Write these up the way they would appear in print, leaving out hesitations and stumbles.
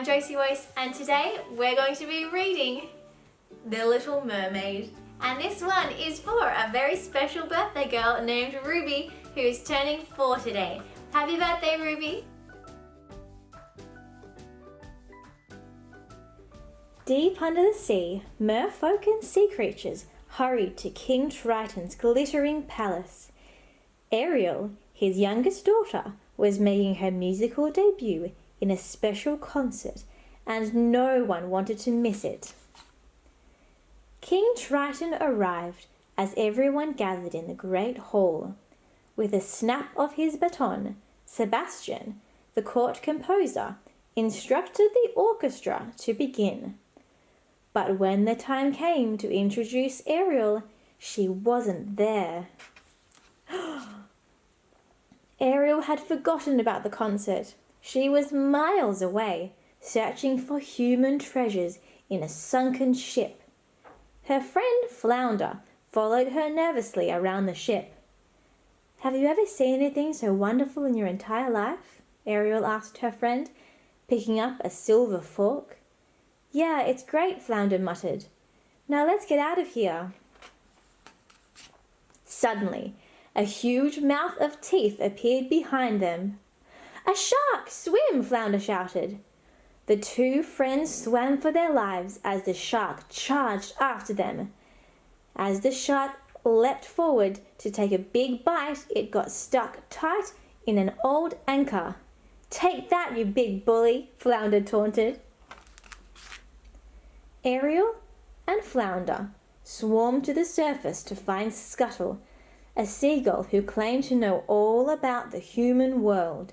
I'm JosieWose and today we're going to be reading The Little Mermaid. And this one is for a very special birthday girl named Ruby who is turning 4 today. Happy birthday, Ruby! Deep under the sea, merfolk and sea creatures hurried to King Triton's glittering palace. Ariel, his youngest daughter, was making her musical debut in a special concert, and no one wanted to miss it. King Triton arrived as everyone gathered in the great hall. With a snap of his baton, Sebastian, the court composer, instructed the orchestra to begin. But when the time came to introduce Ariel, she wasn't there. Ariel had forgotten about the concert. She was miles away, searching for human treasures in a sunken ship. Her friend Flounder followed her nervously around the ship. "Have you ever seen anything so wonderful in your entire life?" Ariel asked her friend, picking up a silver fork. "Yeah, it's great," Flounder muttered. "Now let's get out of here." Suddenly, a huge mouth of teeth appeared behind them. "A shark! Swim!" Flounder shouted. The two friends swam for their lives as the shark charged after them. As the shark leapt forward to take a big bite, it got stuck tight in an old anchor. "Take that, you big bully!" Flounder taunted. Ariel and Flounder swarmed to the surface to find Scuttle, a seagull who claimed to know all about the human world.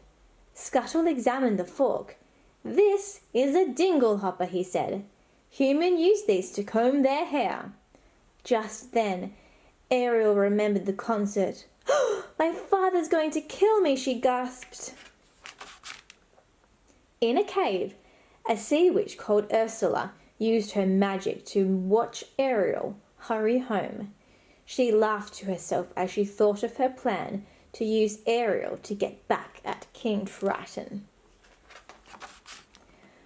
Scuttle examined the fork. "This is a dingle hopper," he said. "Humans use these to comb their hair." Just then, Ariel remembered the concert. "My father's going to kill me," she gasped. In a cave, a sea witch called Ursula used her magic to watch Ariel hurry home. She laughed to herself as she thought of her plan to use Ariel to get back at King Triton.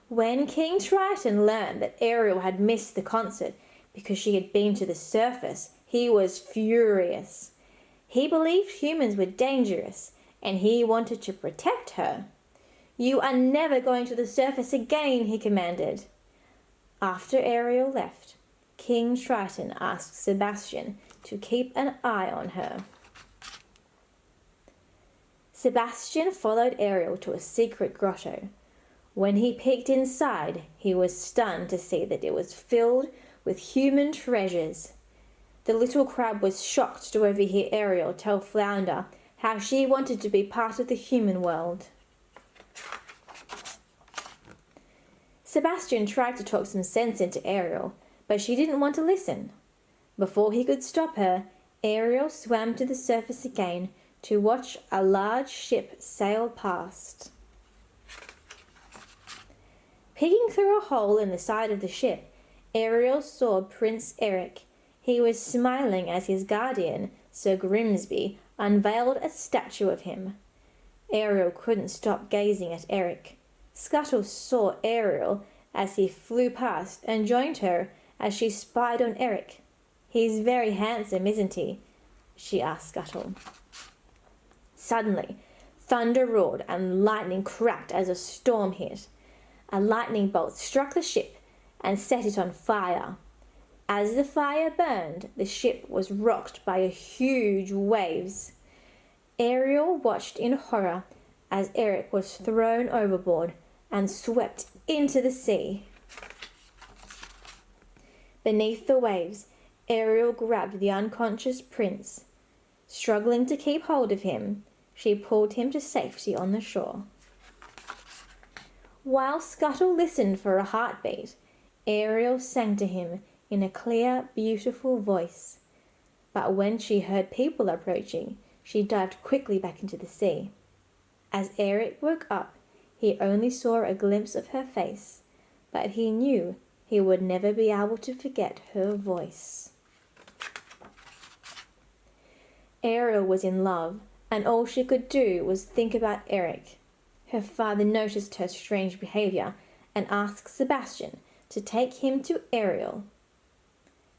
When King Triton learned that Ariel had missed the concert because she had been to the surface, he was furious. He believed humans were dangerous, and he wanted to protect her. "You are never going to the surface again," he commanded. After Ariel left, King Triton asked Sebastian to keep an eye on her. Sebastian followed Ariel to a secret grotto. When he peeked inside, he was stunned to see that it was filled with human treasures. The little crab was shocked to overhear Ariel tell Flounder how she wanted to be part of the human world. Sebastian tried to talk some sense into Ariel, but she didn't want to listen. Before he could stop her, Ariel swam to the surface again to watch a large ship sail past. Peeking through a hole in the side of the ship, Ariel saw Prince Eric. He was smiling as his guardian, Sir Grimsby, unveiled a statue of him. Ariel couldn't stop gazing at Eric. Scuttle saw Ariel as he flew past and joined her as she spied on Eric. "He's very handsome, isn't he?" she asked Scuttle. Suddenly, thunder roared and lightning cracked as a storm hit. A lightning bolt struck the ship and set it on fire. As the fire burned, the ship was rocked by huge waves. Ariel watched in horror as Eric was thrown overboard and swept into the sea. Beneath the waves, Ariel grabbed the unconscious prince. Struggling to keep hold of him, she pulled him to safety on the shore. While Scuttle listened for a heartbeat, Ariel sang to him in a clear, beautiful voice. But when she heard people approaching, she dived quickly back into the sea. As Eric woke up, he only saw a glimpse of her face, but he knew he would never be able to forget her voice. Ariel was in love, and all she could do was think about Eric. Her father noticed her strange behavior and asked Sebastian to take him to Ariel.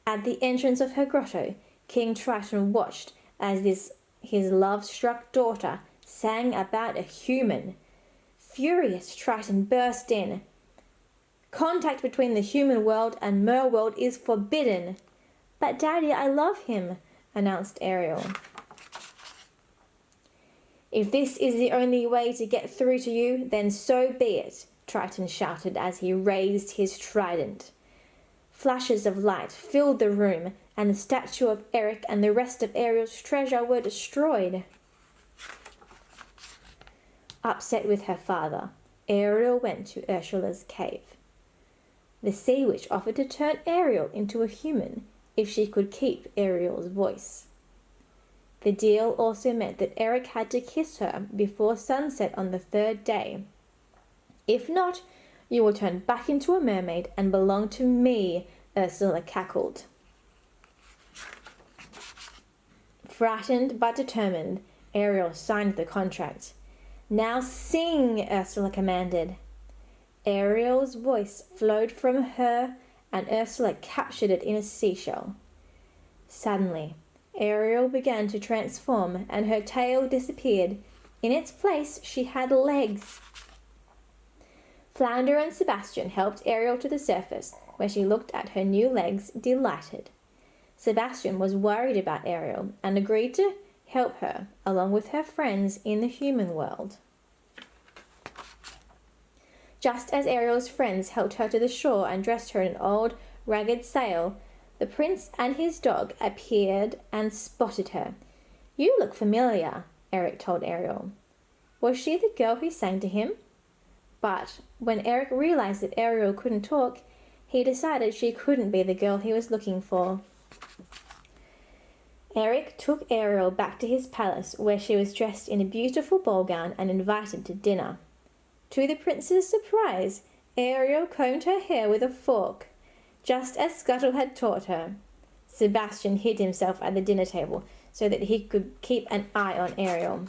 At the entrance of her grotto, King Triton watched as his love-struck daughter sang about a human. Furious, Triton burst in. Contact between the human world and mer world is forbidden. But Daddy, I love him, announced Ariel. If this is the only way to get through to you, then so be it, Triton shouted as he raised his trident. Flashes of light filled the room, and the statue of Eric and the rest of Ariel's treasure were destroyed. Upset with her father, Ariel went to Ursula's cave. The sea witch offered to turn Ariel into a human if she could keep Ariel's voice. The deal also meant that Eric had to kiss her before sunset on the third day. If not, you will turn back into a mermaid and belong to me, Ursula cackled. Frightened but determined, Ariel signed the contract. Now sing, Ursula commanded. Ariel's voice flowed from her, and Ursula captured it in a seashell. Suddenly, Ariel began to transform, and her tail disappeared. In its place, she had legs. Flounder and Sebastian helped Ariel to the surface, where she looked at her new legs, delighted. Sebastian was worried about Ariel and agreed to help her, along with her friends in the human world. Just as Ariel's friends helped her to the shore and dressed her in an old, ragged sail, the prince and his dog appeared and spotted her. You look familiar, Eric told Ariel. Was she the girl who sang to him? But when Eric realized that Ariel couldn't talk, he decided she couldn't be the girl he was looking for. Eric took Ariel back to his palace, where she was dressed in a beautiful ball gown and invited to dinner. To the prince's surprise, Ariel combed her hair with a fork, just as Scuttle had taught her. Sebastian hid himself at the dinner table so that he could keep an eye on Ariel.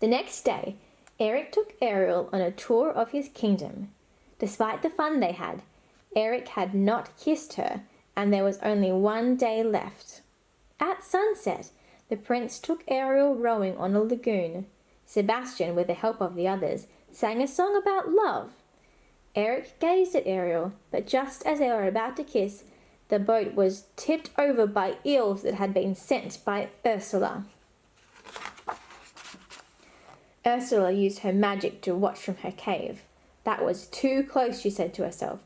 The next day, Eric took Ariel on a tour of his kingdom. Despite the fun they had, Eric had not kissed her, and there was only one day left. At sunset, the prince took Ariel rowing on a lagoon. Sebastian, with the help of the others, sang a song about love. Eric gazed at Ariel, but just as they were about to kiss, the boat was tipped over by eels that had been sent by Ursula. Ursula used her magic to watch from her cave. That was too close, she said to herself.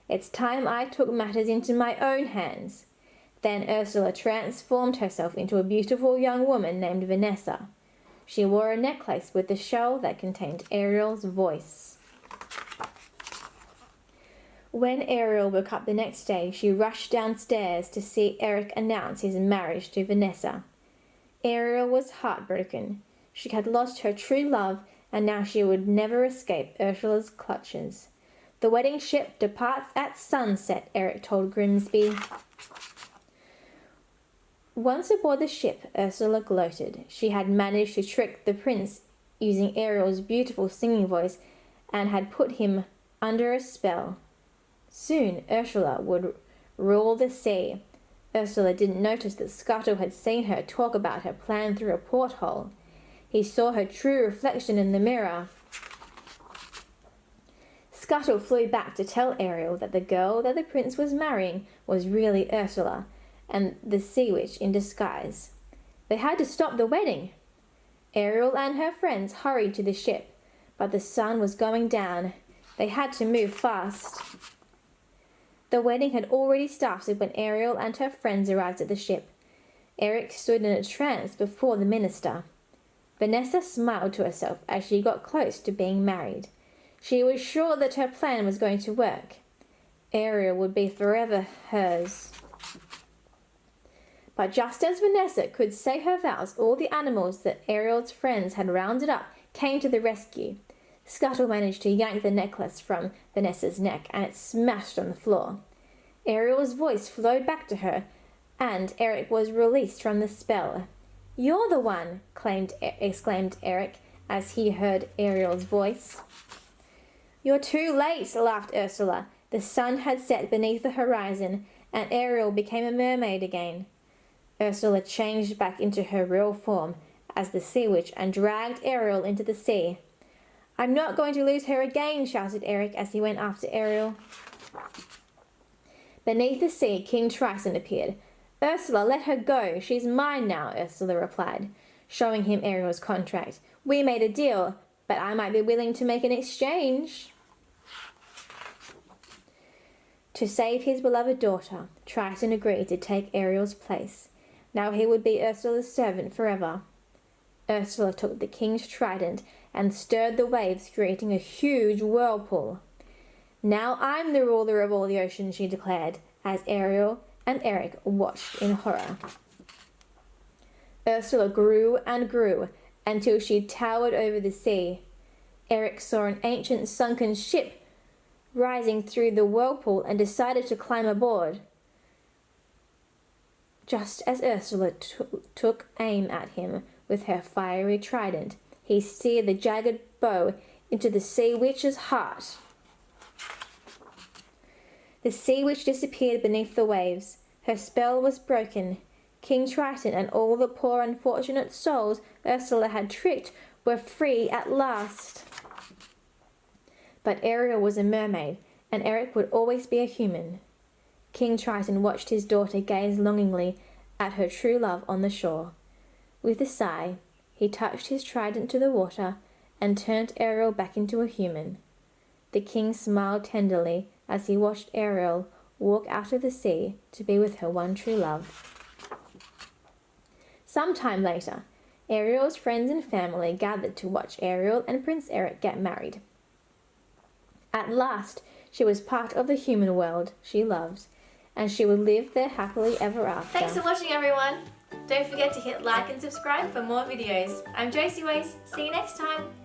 It's time I took matters into my own hands. Then Ursula transformed herself into a beautiful young woman named Vanessa. She wore a necklace with a shell that contained Ariel's voice. When Ariel woke up the next day, she rushed downstairs to see Eric announce his marriage to Vanessa. Ariel was heartbroken. She had lost her true love, and now she would never escape Ursula's clutches. The wedding ship departs at sunset, Eric told Grimsby. Once aboard the ship, Ursula gloated. She had managed to trick the prince using Ariel's beautiful singing voice and had put him under a spell. Soon Ursula would rule the sea. Ursula didn't notice that Scuttle had seen her talk about her plan through a porthole. He saw her true reflection in the mirror. Scuttle flew back to tell Ariel that the girl that the prince was marrying was really Ursula, and the sea witch in disguise. They had to stop the wedding. Ariel and her friends hurried to the ship, but the sun was going down. They had to move fast. The wedding had already started when Ariel and her friends arrived at the ship. Eric stood in a trance before the minister. Vanessa smiled to herself as she got close to being married. She was sure that her plan was going to work. Ariel would be forever hers. But just as Vanessa could say her vows, all the animals that Ariel's friends had rounded up came to the rescue. Scuttle managed to yank the necklace from Vanessa's neck, and it smashed on the floor. Ariel's voice flowed back to her, and Eric was released from the spell. "You're the one!" exclaimed Eric as he heard Ariel's voice. You're too late, laughed Ursula. The sun had set beneath the horizon, and Ariel became a mermaid again. Ursula changed back into her real form as the sea witch and dragged Ariel into the sea. I'm not going to lose her again, shouted Eric as he went after Ariel. Beneath the sea, King Triton appeared. Ursula, let her go. She's mine now, Ursula replied, showing him Ariel's contract. We made a deal, but I might be willing to make an exchange. To save his beloved daughter, Triton agreed to take Ariel's place. Now he would be Ursula's servant forever. Ursula took the king's trident and stirred the waves, creating a huge whirlpool. Now I'm the ruler of all the ocean, she declared, as Ariel and Eric watched in horror. Ursula grew and grew until she towered over the sea. Eric saw an ancient sunken ship rising through the whirlpool and decided to climb aboard. Just as Ursula took aim at him with her fiery trident, he steered the jagged bow into the sea witch's heart. The sea witch disappeared beneath the waves. Her spell was broken. King Triton and all the poor unfortunate souls Ursula had tricked were free at last. But Ariel was a mermaid, and Eric would always be a human. King Triton watched his daughter gaze longingly at her true love on the shore. With a sigh, he touched his trident to the water and turned Ariel back into a human. The king smiled tenderly as he watched Ariel walk out of the sea to be with her one true love. Sometime later, Ariel's friends and family gathered to watch Ariel and Prince Eric get married. At last, she was part of the human world she loved, and she would live there happily ever after. Thanks for watching, everyone. Don't forget to hit like and subscribe for more videos. I'm JosieWose. See you next time.